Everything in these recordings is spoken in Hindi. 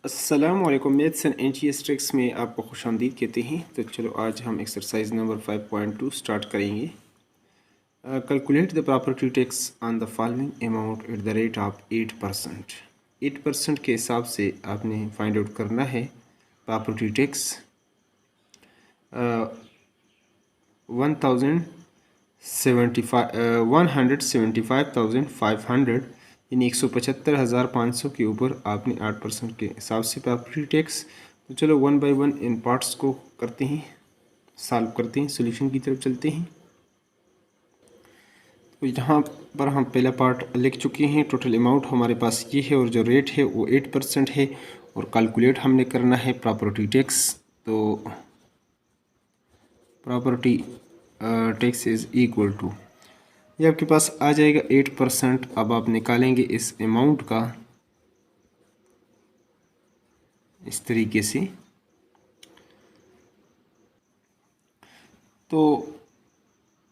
अस्सलामुअलैकुम। मैथ्स एंड एनटीएस ट्रिक्स में आपको खुशामदीद कहते हैं। तो चलो आज हम एक्सरसाइज नंबर 5.2 स्टार्ट करेंगे। Calculate the property tax on the following amount at the rate of 8%। 8% के हिसाब से आपने फाइंड आउट करना है प्रॉपर्टी टैक्स 175,500 यानी 175,500 के ऊपर आपने 8% के हिसाब से प्रॉपर्टी टैक्स। तो चलो one by one in parts को करते हैं, सॉल्व करते हैं, सॉल्यूशन की तरफ चलते हैं। तो यहाँ पर हम पहला पार्ट लिख चुके हैं। टोटल अमाउंट हमारे पास ये है और जो रेट है वो 8% है और कैलकुलेट हमने करना है प्रॉपर्टी टैक्स। तो property tax is equal to, ये आपके पास आ जाएगा 8%। अब आप निकालेंगे इस अमाउंट का इस तरीके से। तो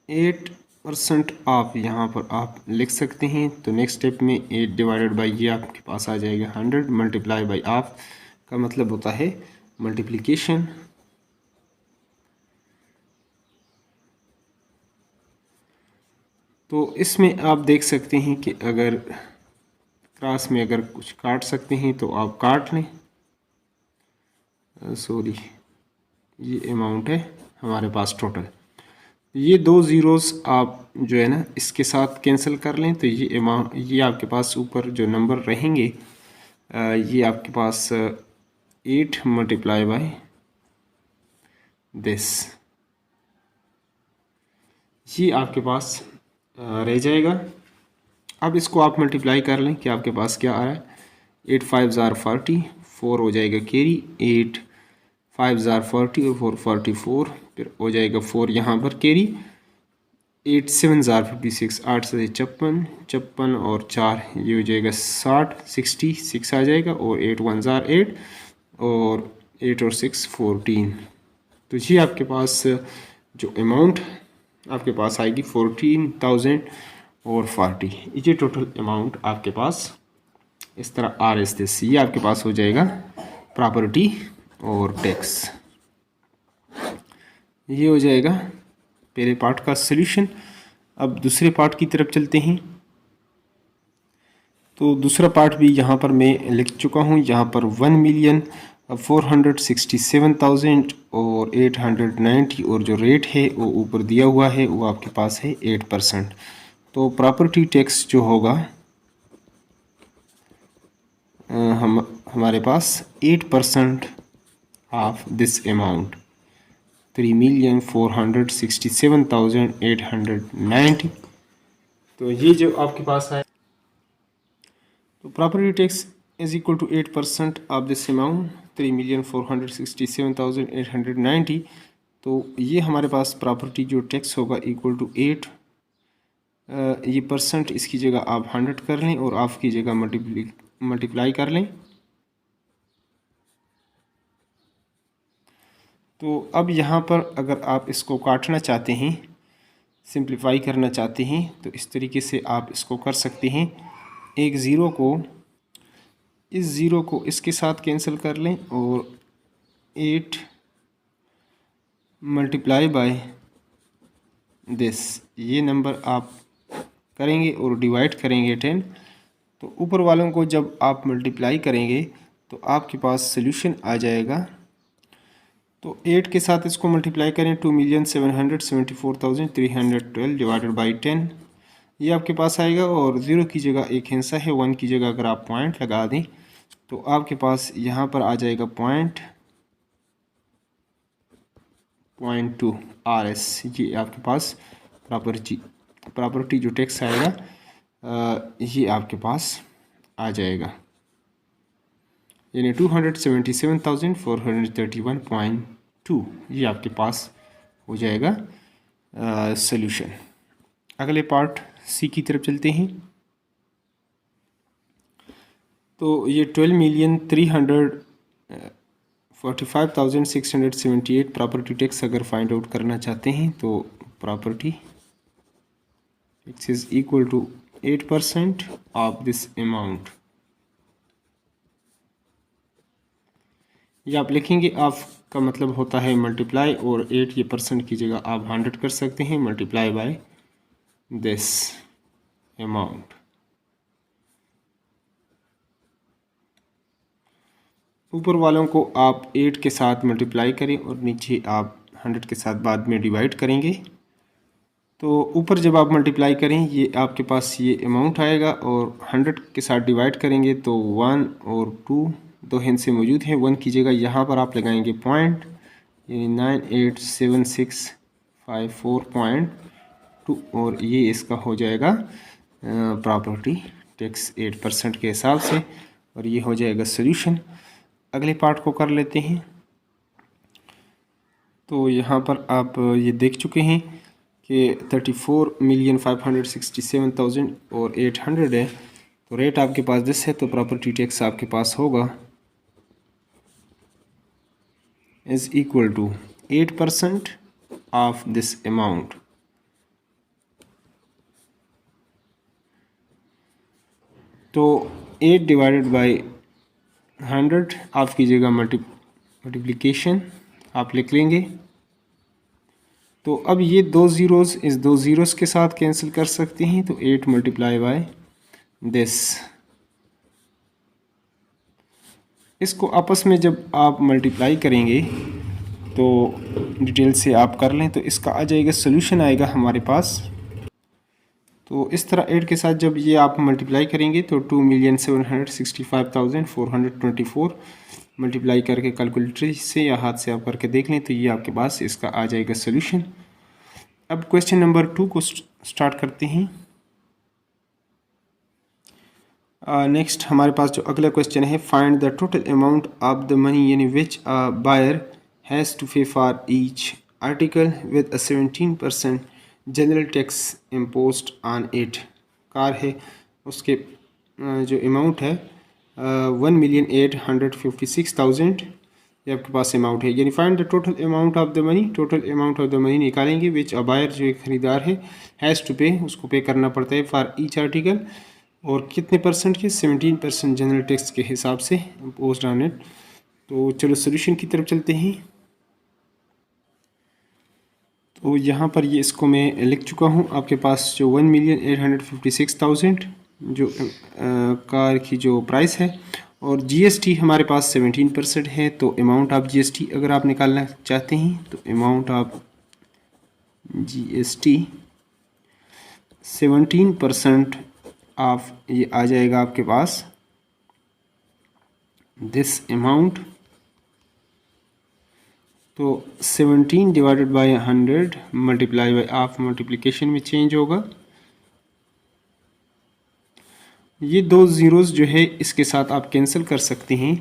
8% आप यहाँ पर आप लिख सकते हैं। तो नेक्स्ट स्टेप में 8 डिवाइडेड बाई ये आपके पास आ जाएगा 100 मल्टीप्लाई बाई ऑफ का मतलब होता है मल्टीप्लिकेशन। तो इसमें आप देख सकते हैं कि अगर क्रॉस में अगर कुछ काट सकते हैं तो आप काट लें। सॉरी, ये अमाउंट है हमारे पास टोटल। ये दो ज़ीरोस आप जो है ना इसके साथ कैंसिल कर लें तो ये अमाउंट, ये आपके पास ऊपर जो नंबर रहेंगे ये आपके पास 8 मल्टीप्लाई बाय दिस, ये आपके पास रह जाएगा। अब इसको आप मल्टीप्लाई कर लें कि आपके पास क्या आ रहा है। 8 5 ज़ार 40, 4 हो जाएगा कैरी, 8 5 ज़ार 40 और 4 44, फिर हो जाएगा 4 यहाँ पर कैरी, 8 7 ज़ार 56, 8 से 56, 56 और 4 ये हो जाएगा 60, 66 आ जाएगा और 8 1 ज़ार 8 और 8 और 6 14। तो ये आपके पास जो अमाउंट आपके पास आएगी 14,000 और 40। ये टोटल अमाउंट आपके पास इस तरह आर एस दिस, ये आपके पास हो जाएगा प्रॉपर्टी और टैक्स। ये हो जाएगा पहले पार्ट का सॉल्यूशन। अब दूसरे पार्ट की तरफ चलते हैं। तो दूसरा पार्ट भी यहाँ पर मैं लिख चुका हूँ। यहाँ पर 1,467,000 और 890 और जो रेट है वो ऊपर दिया हुआ है वो आपके पास है 8%। तो प्रॉपर्टी टैक्स जो होगा हमारे पास 8% ऑफ दिस अमाउंट 3,467,890। तो ये जो आपके पास है, तो property tax is equal to 8% of this amount 3,467,890। तो ये हमारे पास प्रॉपर्टी जो टैक्स होगा इक्वल टू 8, ये परसेंट इसकी जगह आप 100 कर लें और ऑफ की जगह मल्टीप्लाई कर लें। तो अब यहाँ पर अगर आप इसको काटना चाहते हैं, सिंप्लीफाई करना चाहते हैं, तो इस तरीके से आप इसको कर सकते हैं। एक ज़ीरो को, इस ज़ीरो को इसके साथ कैंसिल कर लें और 8 मल्टीप्लाई बाय दिस, ये नंबर आप करेंगे और डिवाइड करेंगे 10। तो ऊपर वालों को जब आप मल्टीप्लाई करेंगे तो आपके पास सॉल्यूशन आ जाएगा। तो 8 के साथ इसको मल्टीप्लाई करें 2,774,312 डिवाइडेड बाई 10, ये आपके पास आएगा। और ज़ीरो की जगह एक हिस्सा है, 1 की जगह अगर आप पॉइंट लगा दें तो आपके पास यहाँ पर आ जाएगा पॉइंट 2 आर एस। ये आपके पास प्रॉपर्टी जो टैक्स आएगा ये आपके पास आ जाएगा, यानी 277,431.2, ये आपके पास हो जाएगा सॉल्यूशन। अगले पार्ट सी की तरफ चलते हैं। तो ये 12,345,678 प्रॉपर्टी टैक्स अगर फाइंड आउट करना चाहते हैं तो property tax is equal to 8% of this amount. ये आप लिखेंगे, आपका मतलब होता है मल्टीप्लाई, और 8 ये परसेंट की जगह आप 100 कर सकते हैं, मल्टीप्लाई बाय दिस अमाउंट। ऊपर वालों को आप 8 के साथ मल्टीप्लाई करें और नीचे आप 100 के साथ बाद में डिवाइड करेंगे। तो ऊपर जब आप मल्टीप्लाई करें ये आपके पास ये अमाउंट आएगा, और 100 के साथ डिवाइड करेंगे तो 1 और 2 दो हिस्से मौजूद हैं। 1 की जगह यहाँ पर आप लगाएंगे पॉइंट, यानी 987654.2, और ये इसका हो जाएगा प्रॉपर्टी टैक्स 8% के हिसाब से, और ये हो जाएगा सोल्यूशन। अगले पार्ट को कर लेते हैं। तो यहाँ पर आप ये देख चुके हैं कि 34,567,800 है। तो रेट आपके पास 10 है, तो प्रॉपर्टी टैक्स आपके पास होगा is equal to 8% of this amount. तो 8 डिवाइडेड बाई 100 आप कीजिएगा मल्टीप्लिकेशन आप लिख लेंगे। तो अब ये दो ज़ीरोज़ इस दो ज़ीरोज़ के साथ कैंसिल कर सकते हैं, तो 8 मल्टीप्लाई बाय दिस। इसको आपस में जब आप मल्टीप्लाई करेंगे तो डिटेल से आप कर लें, तो इसका आ जाएगा सोल्यूशन आएगा हमारे पास। तो इस तरह 8 के साथ जब ये आप मल्टीप्लाई करेंगे तो 2,765,424 मल्टीप्लाई करके कैलकुलेटर से या हाथ से आप करके देख लें, तो ये आपके पास इसका आ जाएगा सोल्यूशन। अब क्वेश्चन नंबर 2 को स्टार्ट करते हैं। नेक्स्ट हमारे पास जो अगला क्वेश्चन है, find the total amount of the money यानी विच बायर हैज़ टू पे for each article with a 17% general tax imposed on it. Car है, उसके जो अमाउंट है 1,856,000 ये आपके पास अमाउंट है। यानी find the total amount of the money, total amount of the money निकालेंगे विच अ बायर जो एक खरीदार है हैज़ टू पे, उसको पे करना पड़ता है फॉर ईच आर्टिकल, और कितने परसेंट के 17% जनरल टैक्स के हिसाब से इम्पोज्ड ऑन इट। तो चलो सोल्यूशन की तरफ चलते हैं। तो यहाँ पर ये इसको मैं लिख चुका हूँ। आपके पास जो 1,856,000 जो कार की जो प्राइस है, और जीएसटी हमारे पास 17% है। तो अमाउंट ऑफ जीएसटी अगर आप निकालना चाहते हैं तो अमाउंट ऑफ जीएसटी 17% ऑफ ये आ जाएगा आपके पास दिस अमाउंट। तो 17 divided by 100 multiply by of multiplication में चेंज होगा। ये दो ज़ीरोज़ जो है इसके साथ आप कैंसिल कर सकते हैं,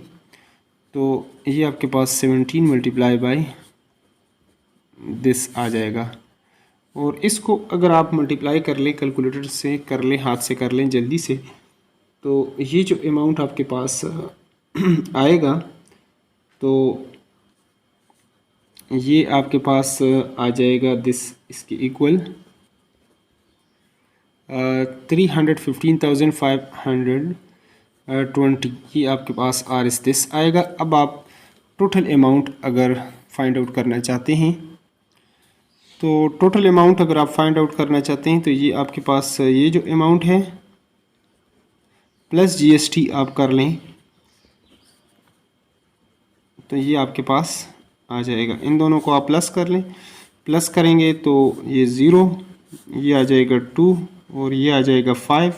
तो ये आपके पास 17 मल्टीप्लाई बाई दिस आ जाएगा। और इसको अगर आप मल्टीप्लाई कर लें, कैलकुलेटर से कर लें, हाथ से कर लें जल्दी से, तो ये जो अमाउंट आपके पास आएगा, तो ये आपके पास आ जाएगा दिस इसके इक्वल 315,520 ये आपके पास आर एस दिस आएगा। अब आप टोटल अमाउंट अगर फाइंड आउट करना चाहते हैं, तो टोटल अमाउंट अगर आप फाइंड आउट करना चाहते हैं तो ये आपके पास ये जो अमाउंट है प्लस जीएसटी आप कर लें, तो ये आपके पास आ जाएगा। इन दोनों को आप प्लस कर लें, प्लस करेंगे तो ये 0, ये आ जाएगा 2, और ये आ जाएगा 5,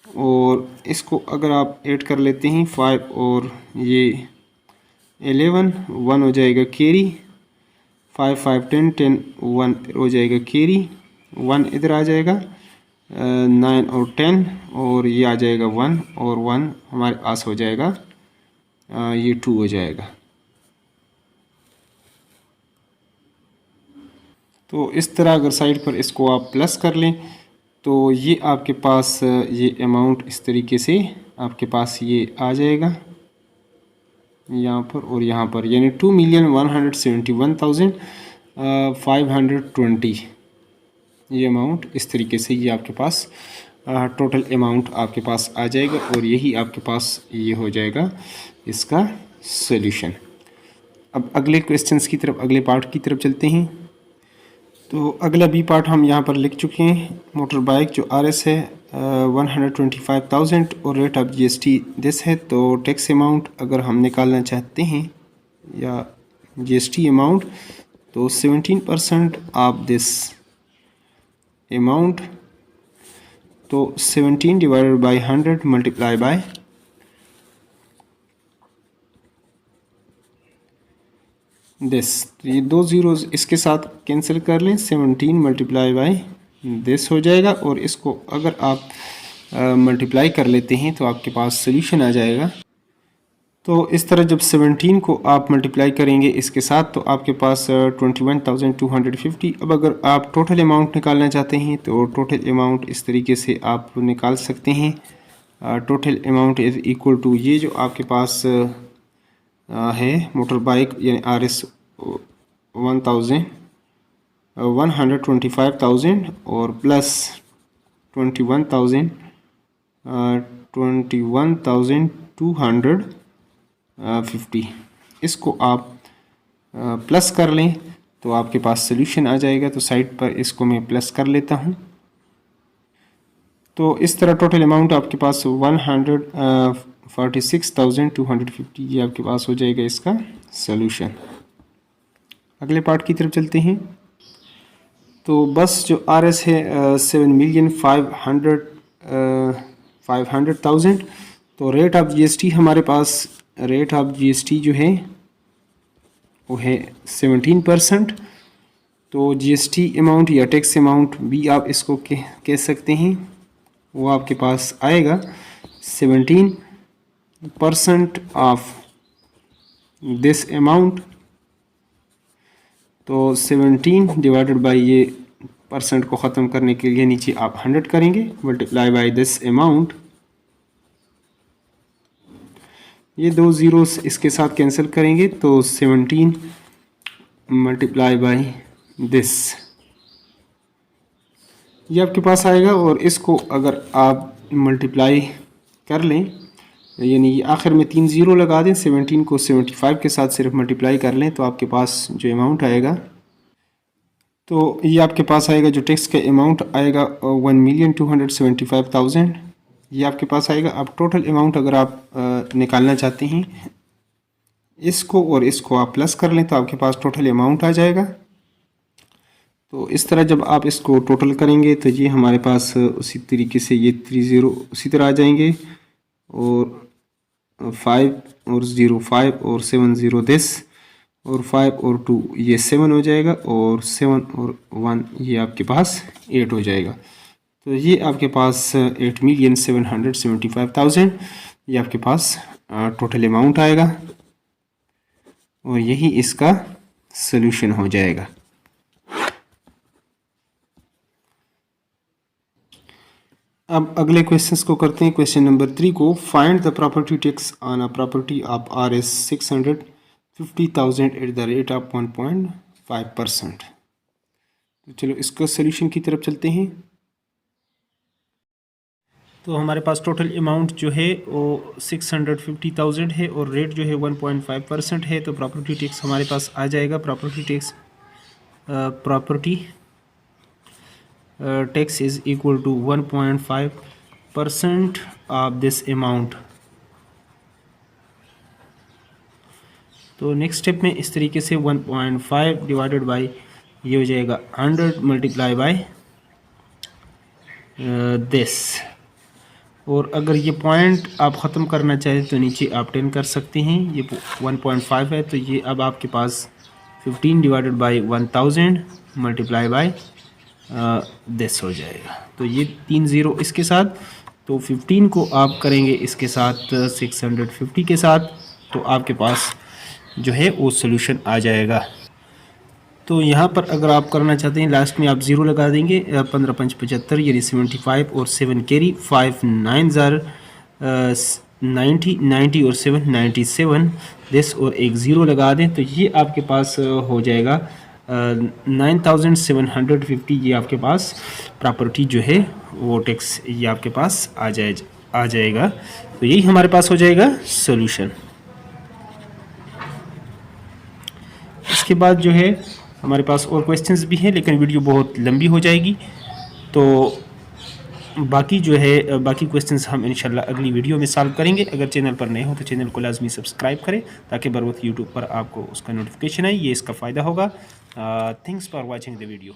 और इसको अगर आप ऐड कर लेते हैं 5 और ये 11, 1 हो जाएगा कैरी, 5 5 10 10 1 हो जाएगा कैरी, 1 इधर आ जाएगा, 9 और 10, और ये आ जाएगा 1 और 1 हमारे पास हो जाएगा ये 2 हो जाएगा। तो इस तरह अगर साइड पर इसको आप प्लस कर लें तो ये आपके पास ये अमाउंट इस तरीके से आपके पास ये आ जाएगा यहाँ पर और यहाँ पर, यानी 2,171,520 ये अमाउंट इस तरीके से ये आपके पास टोटल अमाउंट आपके पास आ जाएगा और यही आपके पास ये हो जाएगा इसका सॉल्यूशन। अब अगले क्वेश्चंस की तरफ, अगले पार्ट की तरफ चलते हैं। तो अगला बी पार्ट हम यहाँ पर लिख चुके हैं। मोटर बाइक जो RS है 125,000 और रेट ऑफ GST दिस है। तो टैक्स अमाउंट अगर हम निकालना चाहते हैं या GST अमाउंट, तो 17% ऑफ दिस अमाउंट, तो 17 divided by 100 multiply by this. तो ये दो ज़ीरोज़ इसके साथ कैंसिल कर लें, 17 मल्टीप्लाई बाई दिस हो जाएगा। और इसको अगर आप मल्टीप्लाई कर लेते हैं तो आपके पास सोल्यूशन आ जाएगा। तो इस तरह जब 17 को आप मल्टीप्लाई करेंगे इसके साथ तो आपके पास 21,250। अब अगर आप टोटल अमाउंट निकालना चाहते हैं तो टोटल अमाउंट इस तरीके से आप निकाल सकते हैं। Total amount is equal to ये जो आपके पास है मोटर बाइक यानी RS 125,000 और प्लस 21,250, इसको आप प्लस कर लें तो आपके पास सोल्यूशन आ जाएगा। तो साइड पर इसको मैं प्लस कर लेता हूँ। तो इस तरह टोटल अमाउंट आपके पास 146,250 ये आपके पास हो जाएगा इसका सॉल्यूशन। अगले पार्ट की तरफ चलते हैं। तो बस जो RS है 7,500,000। तो रेट ऑफ GST हमारे पास, रेट ऑफ GST जो है वो है 17%। तो GST अमाउंट या टैक्स अमाउंट भी आप इसको कह सकते हैं, वो आपके पास आएगा 17% ऑफ दिस अमाउंट। तो 17 डिवाइडेड बाई ये परसेंट को ख़त्म करने के लिए नीचे आप 100 करेंगे मल्टीप्लाई बाई दिस अमाउंट। ये दो ज़ीरोस इसके साथ कैंसिल करेंगे तो 17 मल्टीप्लाई बाई दिस ये आपके पास आएगा। और इसको अगर आप मल्टीप्लाई कर लें यानी आखिर में 3 ज़ीरो लगा दें, 17 को 75 के साथ सिर्फ मल्टीप्लाई कर लें तो आपके पास जो अमाउंट आएगा, तो ये आपके पास आएगा जो टैक्स का अमाउंट आएगा 1,275,000 ये आपके पास आएगा। अब टोटल अमाउंट अगर आप निकालना चाहते हैं इसको और इसको आप प्लस कर लें तो आपके पास टोटल अमाउंट आ जाएगा। तो इस तरह जब आप इसको टोटल करेंगे तो ये हमारे पास उसी तरीके से ये 3 ज़ीरो उसी तरह आ जाएंगे और 5 और 0 5 और 7 0 दिस और 5 और 2 ये 7 हो जाएगा और 7 और 1 ये आपके पास 8 हो जाएगा। तो ये आपके पास 8,775,000 ये आपके पास टोटल अमाउंट आएगा और यही इसका सॉल्यूशन हो जाएगा। अब अगले क्वेश्चंस को करते हैं। क्वेश्चन नंबर 3 को, find the property tax on a property of RS 650,000 at the rate of 1.5%। तो चलो इसका सॉल्यूशन की तरफ चलते हैं। तो हमारे पास टोटल अमाउंट जो है वो 650,000 है और रेट जो है 1.5% है। तो प्रॉपर्टी टैक्स हमारे पास आ जाएगा। Property tax tax is equal to 1.5% of this amount. तो नेक्स्ट स्टेप में इस तरीके से 1.5 डिवाइडेड बाई ये हो जाएगा 100 मल्टीप्लाई बाई दिस। और अगर ये पॉइंट आप ख़त्म करना चाहें तो नीचे आप 10 कर सकते हैं। ये 1.5 है तो ये अब आपके पास 15 divided by 1000 multiply by this हो जाएगा। तो ये 3 ज़ीरो इसके साथ, तो 15 को आप करेंगे इसके साथ 650 के साथ तो आपके पास जो है वो सोल्यूशन आ जाएगा। तो यहाँ पर अगर आप करना चाहते हैं लास्ट में आप ज़ीरो लगा देंगे। 15 5 75 यानी 75 और 7 कैरी 5 9 90 और 7 97 दिस और एक ज़ीरो लगा दें तो ये आपके पास हो जाएगा 9750 ये आपके पास प्रॉपर्टी जो है वो टैक्स ये आपके पास आ जाएगा। तो यही हमारे पास हो जाएगा सॉल्यूशन। इसके बाद जो है हमारे पास और क्वेश्चंस भी हैं, लेकिन वीडियो बहुत लंबी हो जाएगी, तो बाकी जो है बाकी क्वेश्चंस हम इंशाल्लाह अगली वीडियो में सॉल्व करेंगे। अगर चैनल पर नए हो तो चैनल को लाजमी सब्सक्राइब करें ताकि बर वक्त यूट्यूब पर आपको उसका नोटिफिकेशन आए, ये इसका फ़ायदा होगा। Thanks for watching the video.